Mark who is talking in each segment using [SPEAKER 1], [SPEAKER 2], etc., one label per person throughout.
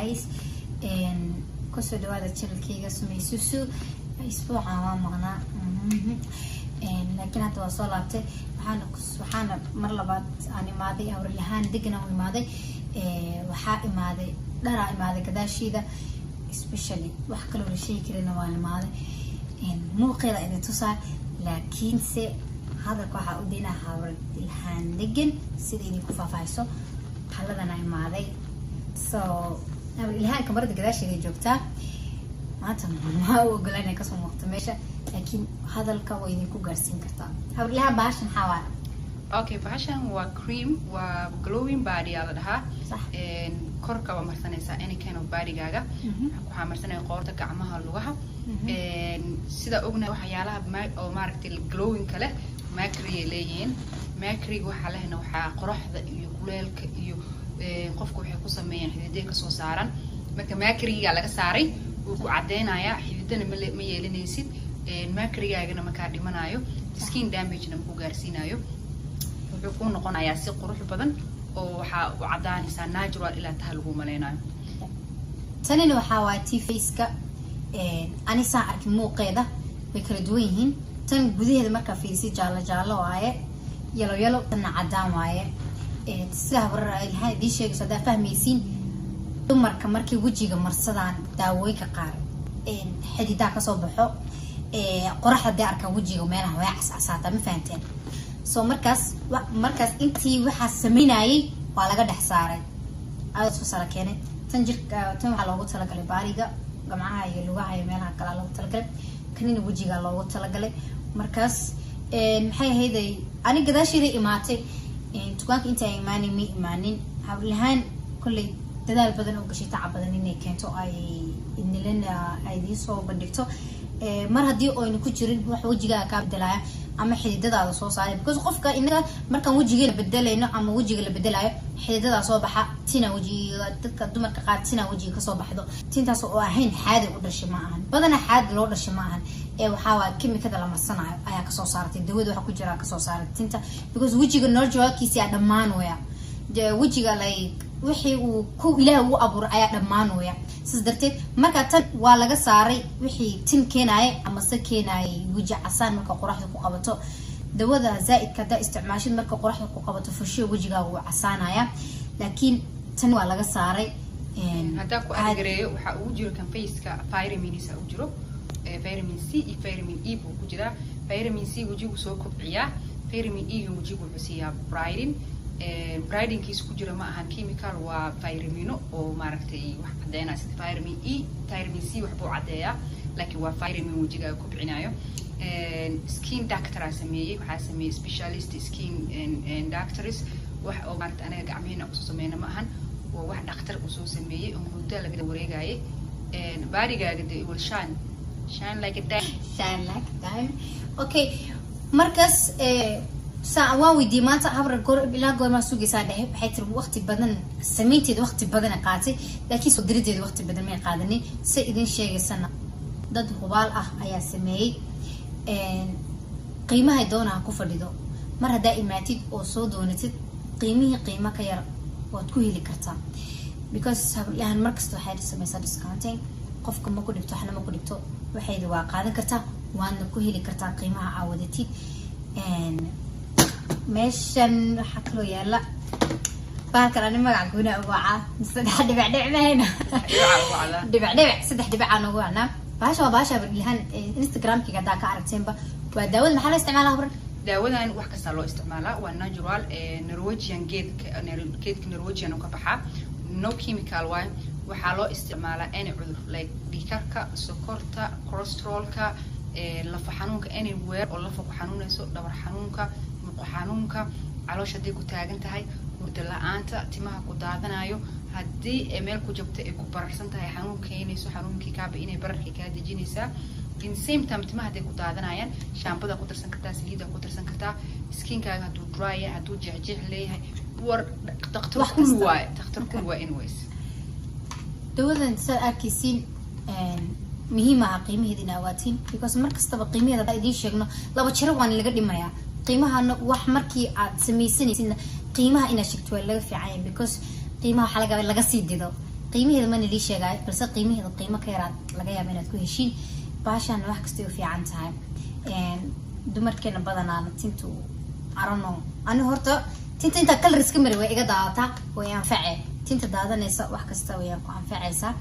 [SPEAKER 1] guys kusoo dhawaada channelkayga Sumaysusu isbuuca waa maqnaa laakiin hadda waa soo laabtay waxaana mar labaad aan imaaday awrlahaan degana u imaaday waxaa imaaday dharaa imaaday gadaashiida especially wax kale oo la sheegi karina waa imaaday muuqeeda idin tusaa laakiin se hadalka waxaa u dinaha awrlahaan degan sida idinku faahfaahayso haladana imaaday so awrlahaan kamarada gadaashiida joogtaa maanta ma ogolaan ka soo muuqato meesha laakiin hadalka way idinku gaarsiin kartaa awrlahaan baashan xawaa
[SPEAKER 2] okay bahashan waa cream waa glowing body ala dhahaa korka waa marsanaysa any kind of body-gaaga waxaa marsanaya qoorta gacmaha lugaha sida ogna waxyaalaha oo maaragtay glowing kale mercury ay leeyihiin mercury waxa lehna waxaa qoraxda iyo kuleelka iyo qofku waxay ku sameeyaan xididada ka soo saaran marka mercury-ga laga saaray uu ku cadeynaya xididana ma yeelinaysid mercury-gaagana markaa dhimanayo skin damage-na ku gaarsiinayo wuxuu ku noqonayaa si qurux badan oo waxa uu cadaanaysaa natural ilaa taa lagu maleynayo
[SPEAKER 1] tanina waxa waa face-ka anisa arki muuqeeda way kala duwan yihiin tan gudaheeda marka fiirsi jaalo waaye yellow tan cadaan waaye sida warar ilaahay idin sheegay sada fahmaysiin dumarka markii wajiga marsadaan daawooyinka qaar xididada ka soo baxo qoraxda arka wajiga meelaha way cascasaata ma fahanteen so markaas intii waxa sameynayay waa laga dhex saaray aad soo sara keenay tan waxa loogu talagalay baariga gamaha iyo lugaha iyo meelaha kala loogu talagalay kanina wajiga loogu talagalay markaas maxay ahaydey ani gadaashiida imaatay dukaanka inta ay imaanin hawlahan kulay dadaal badan oo gashay tacab badan inay keento ay idinlena ay soo bandhigto mar hadii oo ku jirin wax wajiga ka bedelaaya ama xididada soo saaray because qofka inaga markaan wajiga bedelayno ama wajiga la bedelayo xididada soo baxa tina wajiga dadka dumarka qaar tina wajiga ka soo baxdo tintaas oo ahayn xaadi u dhashay ma ahan badana xaadi loo dhashay ma ahan waxa waa kimikada la marsanayo ayaa ka soo saartay dawada waxa ku jira ka soo saaray tinta because wajiga norjokiisa ay dhamaan waya wajiga wixii uu ku ilaahay uu abuuray ayaa dhamaan waya sidaas darteed marka tan waa laga saaray wixii tin keenay ama se keenay waji casaan marka qoraxda ku qabato dawada zaaidka da isticmaashid marka qoraxda ku qabato fashiyo wajigaaga uu casaanaya laakiin tan waa laga saaray
[SPEAKER 2] hada ku agreeyo waxa uu jiro kan face-ka vitamins uu jiro vitamin C iyo vitamin E buu ku jira vitamin C wajigu soo kobciya vitamin E wajigu wuxuu siiyaa brightening kiis ku jira ma ahan chemical waa vitamino oo maaragtay wax cadeynaa sida vitamin E vitamin C wax buu cadeeyaa laakiin waa vitamin wajiga ku kobcinayo skin doctor waxa sameeyay specialist skin and doctors wax oo maaragtay anaga gacmahayna ku sameeyna ma ahan waa wax dhakhtar u soo sameeyay oo muddo laga wareegayay baarigaaga de wal shine like a diamond
[SPEAKER 1] okay markas waan weydiiyay maanta habra ilaa goorma sugaysaa dhahay waxay tiri waqti badan sameynteed waqti badan qaatay laakiin soo dirideed waqti badan ma qaadanin si idin sheegaysana dad hubaal ah ayaa sameeyay qiimaha doonaa ku fadhido mar hadaa imaatid oo soo doonatid qiimo ka yar waad ku heli kartaa because hablahan markasta waxay sameeysaa discounting qofka ma ku dhigto waxna ma ku dhigto waxay waa qaadan kartaa waana ku heli kartaa qiimaha aawadatid meeshan waxa kale yaala baalkan ani magac goona ugu caa saddex dhibic aan ugu cana baasha ilaahan Instagram-kiga daa ka aragteenba waa daawada maxaa la isticmaalaa habran
[SPEAKER 2] daawadan wax kasta loo isticmaalaa waa natural Norwegian geedka Norwegian oo ka baxa no chemical way waxa loo isticmaalaa any cudur like dhiigkarka sokorta cholesterolka lafa xanuunka anywhere oo lafa ku xanuunayso dhabar xanuunka xanuunka caloosha hadii ku taagan tahay hurdo la'aanta timaha ku daadanayo hadii meel ku jabto ay ku bararsan tahay xanuunkeenayso xanuunkii kaaba inay bararkii ka dejinaysaa in same time timaha hadii ku daadanayaan shaambada ku darsan kartaa saliida ku darsan kartaa skinkaaga haduu dry haduu jeexjeex leeyahay war dhakhtar ku waa anyways
[SPEAKER 1] dawadan sida arkaysiin muhiimaha qiimaheeda inaawatiin because markastaba qiimaheeda idin sheegno laba jiro waan laga dhimayaa qiimaha wax markii aad sameeysanaysid qiimaha ina sheegto waa laga fiican because qiimaha waxa laga sii dido qiimaheeda ma nili sheegay balse qiimaheeda qiimo ka yaraad laga yaabo inaad ku heshiin baashan wax kasta oo fiican tahay dumarkeena badanaa tintu arano ani horta tinta inta color iska mari way iga daadataa way anfacay tinta daadanaysa wax kasta way ku anfacaysaa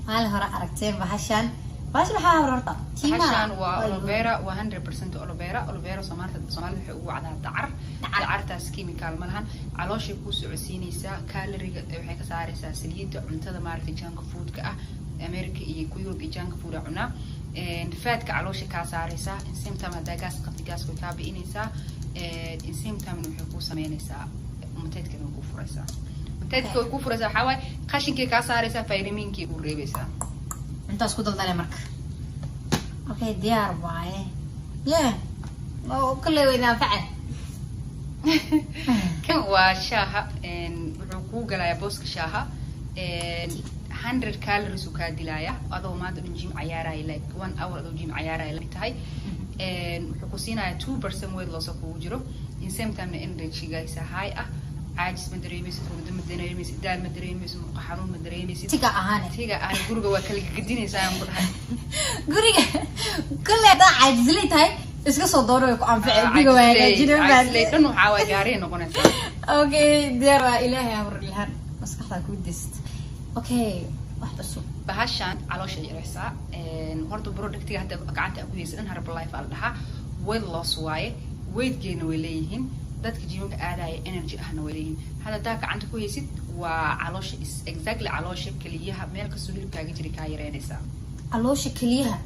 [SPEAKER 1] maal hore aragteen bahashan waxaa horta
[SPEAKER 2] bahashan waa aloe vera 100% aloe vera Soomaalida waxay ugu wacdaa dacartaas chemical ma lahan caloosha ku socodsiinaysaa calorie waxay ka saaraysaa saliidda cuntada maaragtay junk food-ka ah America iyo Europe junk food cunaa faatka caloosha ka saaraysaa in same time hada gas qabti gas ku taabiinaysaa in same time waxay ku sameynaysaa mateedka ku furaysaa waxa way qashinkii ka saaraysaa vitamin-kii ku reebaysaa intaas ku daldalay marka okay diyaar waaye oo kale weynaa facay kan waa shaaha wuxuu ku galaya booska shaaha 100 calories uu ka dilaya adoo maanta gym ciyaaraya like 1 hour adoo gym ciyaaraya la tahay wuxuu ku siinaya 2% weight loss ku jiro in same time energy-giisa high ah عاجز ما دري ميس تقول ما دري ميس دال ما دري ميس مقحرون ما دري ميس تيجا أنا جورجا وكل قديني سايم قدها جورجا كل هذا عاجز لي تاي إسكو صدره يقام في جورجا ويا جينا بعد ليه إنه حاول جارين نقولنا أوكي دير إلهي أمر الهر بس كحلا كودست أوكي واحد الصوب بهالشان على شيء رأسا هردو برودكتي هذا قعدت أقوليس إنها رب الله يفعلها ويل loss واي weight gain وليهن dadka jiimka aadaya energy ahna waleeyeen hada daaka canta ku heysid waa caloosha is exactly caloosha kaliyaha meel ka soo hilibkaaga jiri ka yareynaysa caloosha kaliyaha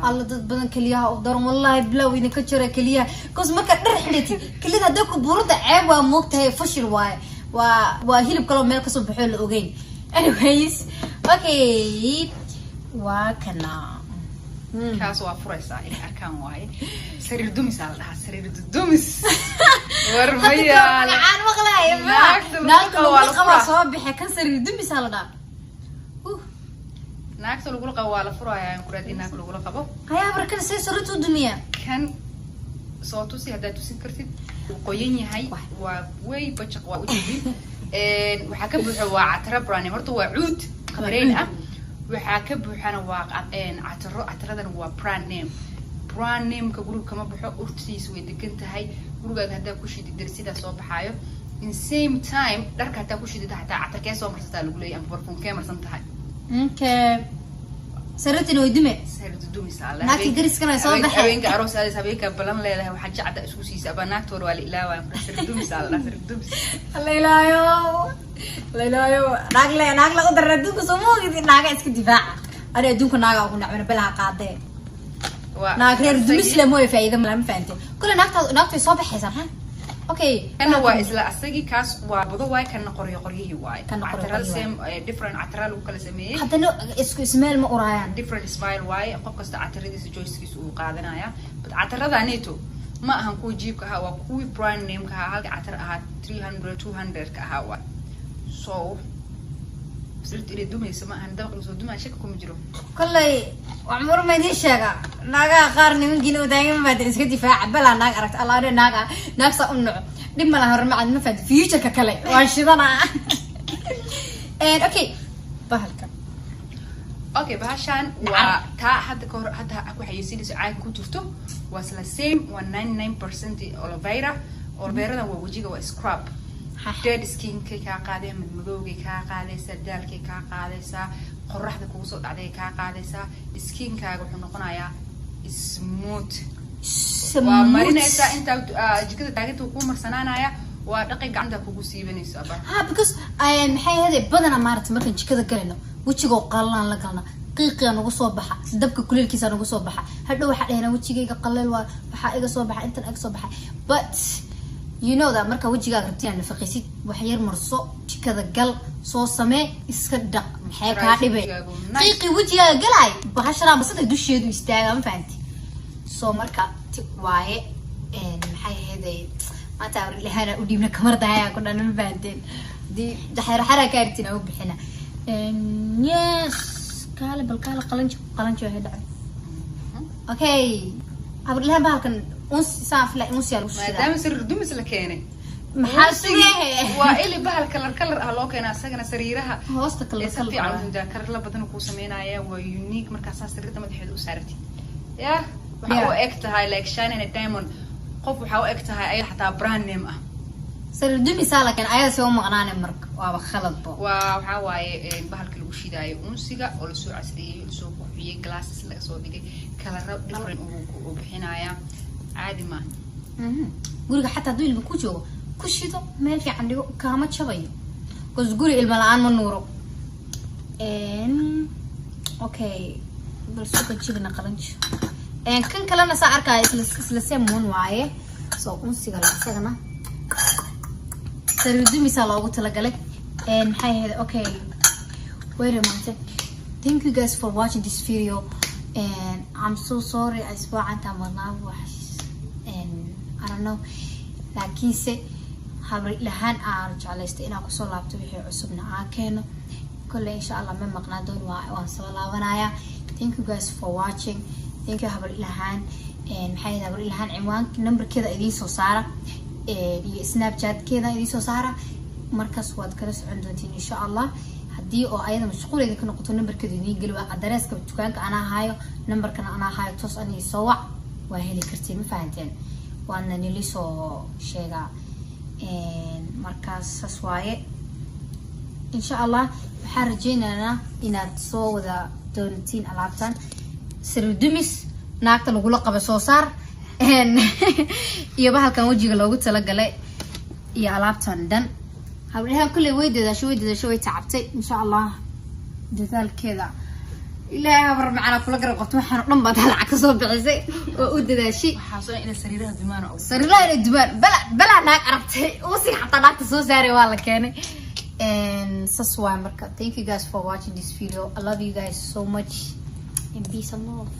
[SPEAKER 2] alla dad badan kaliyaha oo daran wallahi bilow idin ka jira kaliyaha koos marka dhar xidhati kalida hada ku buurada ceeb waa moogtahay fashil waa hilib kale meel ka soo baxo la ogeyn anyways okay waa kana kaas waa furaysaa in arkaan waaye sariir dumis ala dhahaa sariir dumis warmaya aan maqlaay naagta lagu qabo soo bixi kan sariir dumis ala dhahaa naagta lagu qabo waa la furayaa in quraad inaag lagu qabo ayaa barkan say sariirtu dumiya kan soo tusi hada tusin kartid qoyan yahay waa way bajaq waa u jibin waxa ka buuxo waa catara brand horta waa cuud qabreen ah waxa ka buuxana waa cataradan waa brand name ka guriga kama baxo urtiis way degan tahay gurigaaga hadaa ku shidid darsida soo baxaayo in same time dharka hadaa ku shidid hataa catarkee soo marsataa lagu leeyahay ama barfuumkee marsan tahay okay sariirtina way dume sariirta dumisaala naagti dariskana soo baxay haweenka aroos aad habeenka balan leedahay waxa jacda isku siisa ba naagtoor waa la ilaawaa sariirta dumisaala sariirta dumis la ilaayo naag la qadar adduunka soo moogid naaga iska difaaca ana adduunka naaga ugu nacbana balaha qaadee naag reer dumis la mooy faa'iido ma fahanteen kula naagta soo baxaysa ha okay kana waa isla asagi kaas waa bado way kana qoryihi waay atral same different atral uu kala sameeyay hadana isku ismail ma urayaan different smile waay qof kasta atradiisa joyskiisa uu qaadanaya bad atrada neeto ma ahan ku jiibka ha waa ku brand name ka halka atar aha 300 200 ka ha waa so سرت إلى دمى سماء هندبق نصو دمى شك كم جرو كله وعمر ما يدي شجع ناقة قارني من جنو دايما ما أدري سكتي فاع بلا ناقة عرفت الله عليه ناقة صأنع لما لها رمى عن مفاد فيوتشر ككله واشيطنا أوكي بهالك أوكي بهالشان وتا حد أكو حيصير ساعات كنتفتو وصل سيم 99% أولوفيرا ده ووجهه وسكراب dead skin ka qaadeen mid madowga ka qaadaysa daalka ka qaadaysa qorraxda kugu soo dhacday ka qaadaysa skin kaaga wuxuu noqonayaa smooth waa marinaysa inta jikada taageerta ku marsanaanaya waa dhaqay gacanta kugu siibanaysa ba ha because maxay haday badana maartay markan jikada galino wajiga qallan la galna qiiqiga nagu soo baxa dabka kuleelkiisa nagu soo baxa hadhow waxa dheena wajigayga qaleel waa waxa iga soo baxa intan iga soo baxa but you know that marka wajigaaga rabtiin nafaqaysid wax yar marso jikada gal soo samee iska dhaq maxay ka dhibay qiiqi wajigaaga galay bahashara basada dusheedu istaaga ma fahanti soo marka waaye maxay haday maanta leehana u dhibna kamardaaya ku dhan ma fahanteen di daxara ka artina u bixina yes kala balkala qalanjo hada okay abdullah baalkan uns saaf la uns yar maadaama sir dumis la keenay waa ili bahal kalar ah loo keenaa asagana sariiraha
[SPEAKER 1] hoosta kala
[SPEAKER 2] si fiican u daa kalar la badan ku sameynaya waa unique markaas sariirta madaxeeda u saartay waxa uu eg tahay like shining a diamond qof waxa uu eg tahay ay xataa brand name ah
[SPEAKER 1] sariir dumisa laakiin ayada soo maqnaanay marka waaba khaladba
[SPEAKER 2] waxa waaye bahalka lagu shidaayo unsiga oo la soo casriyay la soo qurxiyay glasses laga soo dhigay kalarro different uu bixinaya caadi ma
[SPEAKER 1] guriga xataa duu ilma ku joogo ku shido meel fiican dhigo kaama jabayo goos guri ilma la'aan ma nuuro okay bal suuqa jigna qalanjo kan kalena saa arkaya isla seemoon waaye soo unsiga la isagana sariir dumisa loogu talagalay maxay ahayd okay wait a minute thank you guys for watching this video and I'm so sorry I spoke anta marnaa wax I don't know laakiinse habar ilahan aan jeclaystay inaan ku soo laabto wixii cusubna aan keeno kulli insha Allah ma maqnaa doon waan soo laabanaya thank you guys for watching thank you habar ilahan maxay ahayd habar ilahan ciwaanka numberkeeda idin soo saara iyo snapchat-keeda idin soo saara markaas waad kala socon doontiin insha Allah hadii oo ayada mashquuleeda ka noqoto numberkeeda idin gali waa address-ka dukaanka ana hayo numberkana ana hayo toos ani soo wac waa heli kartiin ma fahanteen waana nili soo sheega markaas saas waaye insha Allah waxaan rajeynaynaa inaad soo wada doontiin alaabtan sariir dumis naagta lagu la qabo soo saar iyo bahalkan wajiga loogu talagalay iyo alaabtan dhan hablaha kulli way dadaasho way tacabtay insha Allah dadaalkeeda ilaahay habar macana kula garab qabto waxaan dhan baad lacag ka soo bixisay oo u dadaashay
[SPEAKER 2] waxaa soo in sariiraha dumaan oo
[SPEAKER 1] sariiraha dumaan bala naag aragtay oo si xataa naagta soo saaray waa la keenay sas waa marka thank you guys for watching this video I love you guys so much and peace and love